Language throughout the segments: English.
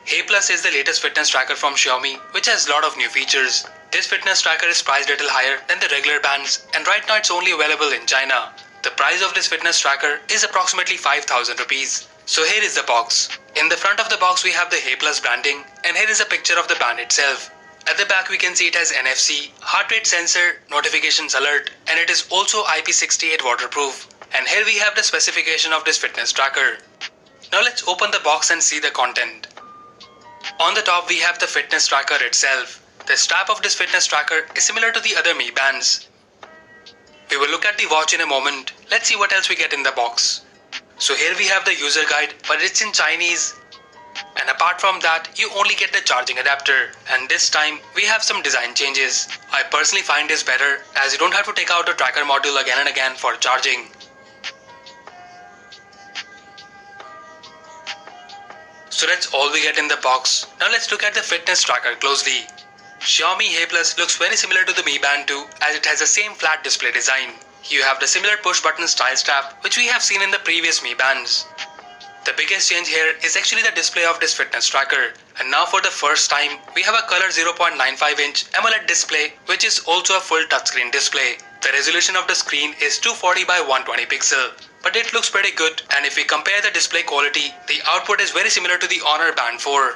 Hey Plus is the latest fitness tracker from Xiaomi, which has a lot of new features. This fitness tracker is priced a little higher than the regular bands, and right now it's only available in China. The price of this fitness tracker is approximately 5,000 rupees. So here is the box. In the front of the box we have the Hey Plus branding, and here is a picture of the band itself. At the back we can see it has NFC, heart rate sensor, notifications alert, and it is also IP68 waterproof. And here we have the specification of this fitness tracker. Now let's open the box and see the content. On the top we have the fitness tracker itself. The strap of this fitness tracker is similar to the other Mi bands. We will look at the watch in a moment. Let's see what else we get in the box. So here we have the user guide, but it's in Chinese. And apart from that, you only get the charging adapter. And this time we have some design changes. I personally find this better as you don't have to take out the tracker module again and again for charging. So that's all we get in the box. Now let's look at the fitness tracker closely. Xiaomi Hey Plus looks very similar to the Mi Band 2 as it has the same flat display design. You have the similar push button style strap which we have seen in the previous Mi Bands. The biggest change here is actually the display of this fitness tracker. And now for the first time, we have a color 0.95-inch AMOLED display which is also a full touchscreen display. The resolution of the screen is 240 by 120 pixel. But it looks pretty good, and if we compare the display quality, the output is very similar to the Honor Band 4.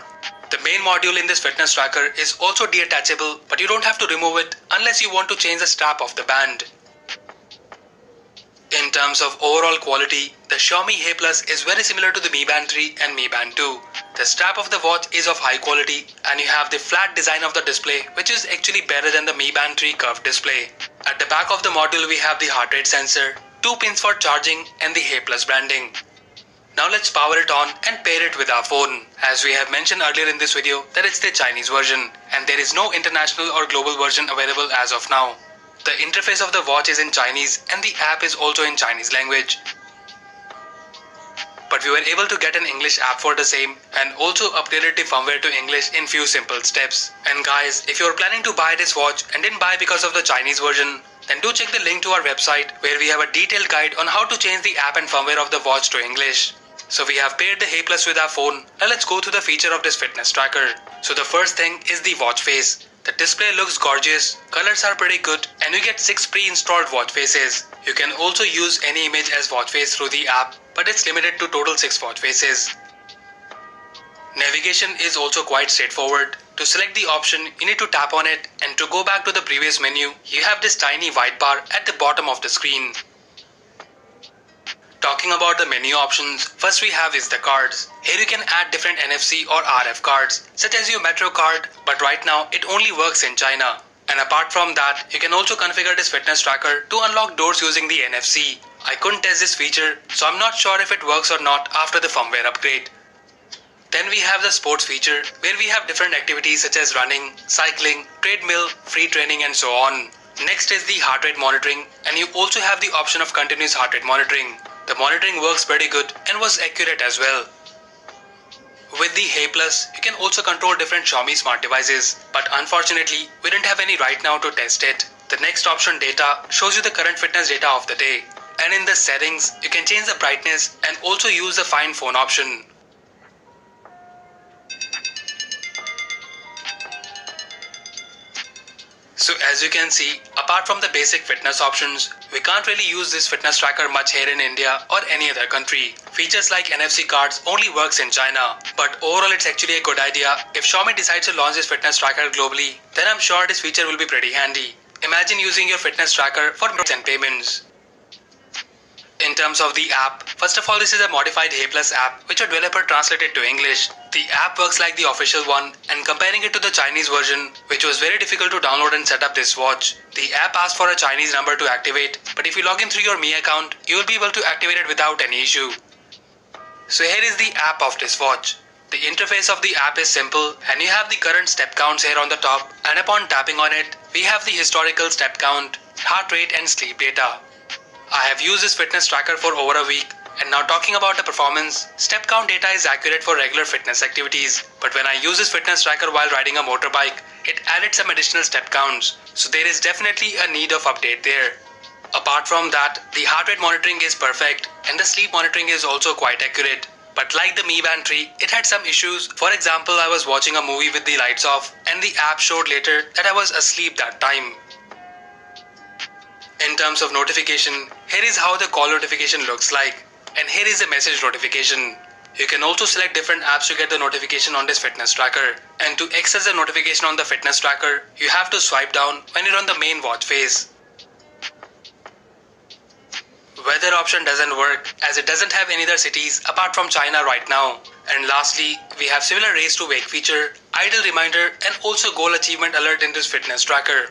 The main module in this fitness tracker is also detachable, but you don't have to remove it unless you want to change the strap of the band. In terms of overall quality, the Xiaomi Hey Plus is very similar to the Mi Band 3 and Mi Band 2. The strap of the watch is of high quality, and you have the flat design of the display which is actually better than the Mi Band 3 curved display. At the back of the module we have the heart rate sensor, 2 pins for charging, and the Hey Plus branding. Now let's power it on and pair it with our phone. As we have mentioned earlier in this video that it's the Chinese version and there is no international or global version available as of now. The interface of the watch is in Chinese and the app is also in Chinese language. But we were able to get an English app for the same and also upgraded the firmware to English in few simple steps. And guys, if you're planning to buy this watch and didn't buy because of the Chinese version, then do check the link to our website where we have a detailed guide on how to change the app and firmware of the watch to English. So we have paired the Hey Plus with our phone. Now let's go through the feature of this fitness tracker. So the first thing is the watch face. The display looks gorgeous, colors are pretty good, and you get 6 pre-installed watch faces. You can also use any image as watch face through the app, but it's limited to total 6 watch faces. Navigation is also quite straightforward. To select the option, you need to tap on it, and to go back to the previous menu, you have this tiny white bar at the bottom of the screen. Talking about the menu options, first we have is the cards. Here you can add different NFC or RF cards, such as your Metro card, but right now it only works in China. And apart from that, you can also configure this fitness tracker to unlock doors using the NFC. I couldn't test this feature, so I'm not sure if it works or not after the firmware upgrade. Then we have the sports feature, where we have different activities such as running, cycling, treadmill, free training and so on. Next is the heart rate monitoring, and you also have the option of continuous heart rate monitoring. The monitoring works pretty good and was accurate as well. With the Hey Plus, you can also control different Xiaomi smart devices, but unfortunately, we didn't have any right now to test it. The next option, data, shows you the current fitness data of the day. And in the settings, you can change the brightness and also use the find phone option. So as you can see, apart from the basic fitness options, we can't really use this fitness tracker much here in India or any other country. Features like NFC cards only works in China, but overall it's actually a good idea. If Xiaomi decides to launch this fitness tracker globally, then I'm sure this feature will be pretty handy. Imagine using your fitness tracker for payments. In terms of the app, first of all this is a modified Hey Plus app which a developer translated to English. The app works like the official one, and comparing it to the Chinese version, which was very difficult to download and set up this watch. The app asks for a Chinese number to activate, but if you log in through your Mi account, you will be able to activate it without any issue. So here is the app of this watch. The interface of the app is simple, and you have the current step counts here on the top, and upon tapping on it, we have the historical step count, heart rate and sleep data. I have used this fitness tracker for over a week, and now talking about the performance, step count data is accurate for regular fitness activities, but when I use this fitness tracker while riding a motorbike, it added some additional step counts, so there is definitely a need of update there. Apart from that, the heart rate monitoring is perfect and the sleep monitoring is also quite accurate. But like the Mi Band 3, it had some issues. For example, I was watching a movie with the lights off and the app showed later that I was asleep that time. In terms of notification, here is how the call notification looks like, and here is the message notification. You can also select different apps to get the notification on this fitness tracker, and to access the notification on the fitness tracker, you have to swipe down when you're on the main watch face. Weather option doesn't work as it doesn't have any other cities apart from China right now. And lastly, we have similar race to wake feature, idle reminder and also goal achievement alert in this fitness tracker.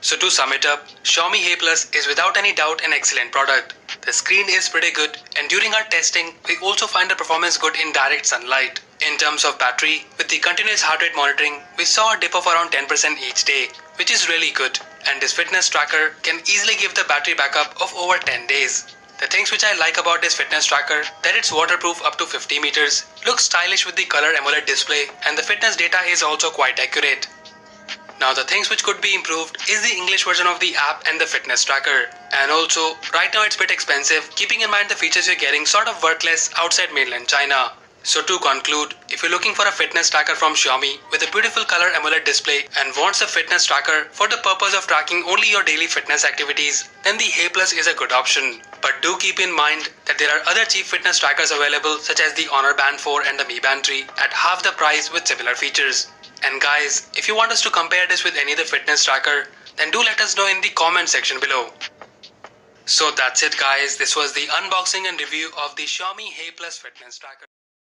So to sum it up, Xiaomi Hey Plus is without any doubt an excellent product. The screen is pretty good and during our testing, we also find the performance good in direct sunlight. In terms of battery, with the continuous heart rate monitoring, we saw a dip of around 10% each day, which is really good. And this fitness tracker can easily give the battery backup of over 10 days. The things which I like about this fitness tracker, that it's waterproof up to 50 meters, looks stylish with the color AMOLED display, and the fitness data is also quite accurate. Now the things which could be improved is the English version of the app and the fitness tracker. And also, right now it's a bit expensive, keeping in mind the features you're getting sort of work less outside mainland China. So to conclude, if you're looking for a fitness tracker from Xiaomi with a beautiful color AMOLED display and wants a fitness tracker for the purpose of tracking only your daily fitness activities, then the Hey Plus is a good option. But do keep in mind that there are other cheap fitness trackers available such as the Honor Band 4 and the Mi Band 3 at half the price with similar features. And guys, if you want us to compare this with any other fitness tracker, then do let us know in the comment section below. So that's it guys, this was the unboxing and review of the Xiaomi Hey Plus fitness tracker.